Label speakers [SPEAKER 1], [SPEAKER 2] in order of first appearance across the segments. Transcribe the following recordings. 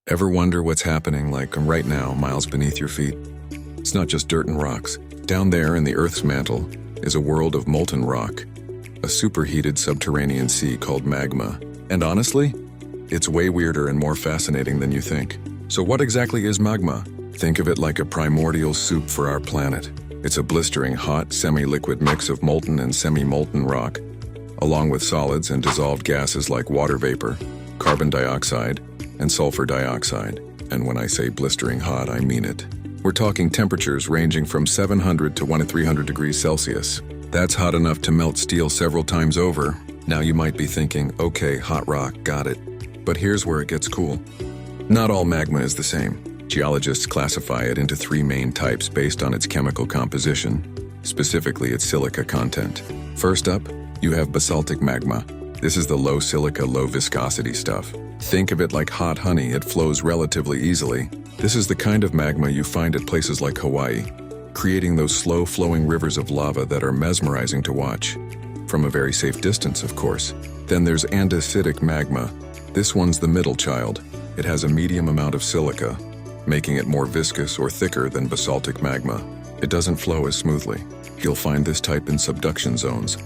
[SPEAKER 1] Ever wonder what's happening like right now, miles beneath your feet? It's not just dirt and rocks. Down there in the Earth's mantle is a world of molten rock, a superheated subterranean sea called magma. And honestly, it's way weirder and more fascinating than you think. So what exactly is magma? Think of it like a primordial soup for our planet. It's a blistering hot, semi-liquid mix of molten and semi-molten rock, along with solids and dissolved gases like water vapor, carbon dioxide, and sulfur dioxide. And when I say blistering hot, I mean it. We're talking temperatures ranging from 700 to 300 degrees Celsius. That's hot enough to melt steel several times over. Now you might be thinking, okay, hot rock, got it. But here's where it gets cool. Not all magma is the same. Geologists classify it into three main types based on its chemical composition, specifically its silica content. First up, you have basaltic magma. This is the low silica, low viscosity stuff. Think of it like hot honey, it flows relatively easily. This is the kind of magma you find at places like Hawaii, creating those slow-flowing rivers of lava that are mesmerizing to watch. From a very safe distance, of course. Then there's andesitic magma. This one's the middle child. It has a medium amount of silica, making it more viscous or thicker than basaltic magma. It doesn't flow as smoothly. You'll find this type in subduction zones,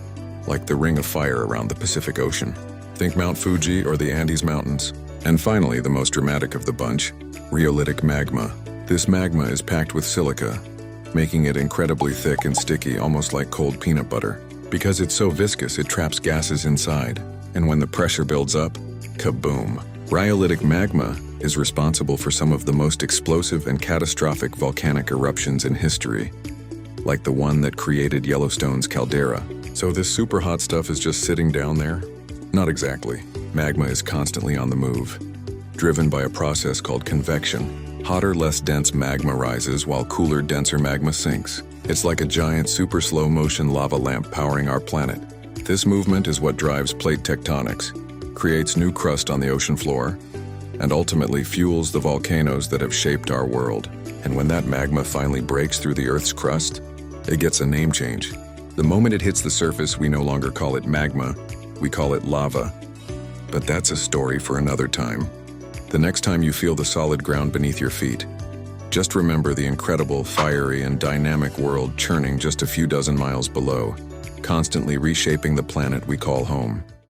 [SPEAKER 1] like the Ring of Fire around the Pacific Ocean. Think Mount Fuji or the Andes Mountains. And finally, the most dramatic of the bunch, rhyolitic magma. This magma is packed with silica, making it incredibly thick and sticky, almost like cold peanut butter. Because it's so viscous, it traps gases inside. And when the pressure builds up, kaboom! Rhyolitic magma is responsible for some of the most explosive and catastrophic volcanic eruptions in history, like the one that created Yellowstone's caldera. So this super hot stuff is just sitting down there? Not exactly. Magma is constantly on the move, driven by a process called convection. Hotter, less dense magma rises while cooler, denser magma sinks. It's like a giant, super slow-motion lava lamp powering our planet. This movement is what drives plate tectonics, creates new crust on the ocean floor, and ultimately fuels the volcanoes that have shaped our world. And when that magma finally breaks through the Earth's crust, it gets a name change. The moment it hits the surface, we no longer call it magma, we call it lava. But that's a story for another time. The next time you feel the solid ground beneath your feet, just remember the incredible, fiery, and dynamic world churning just a few dozen miles below, constantly reshaping the planet we call home.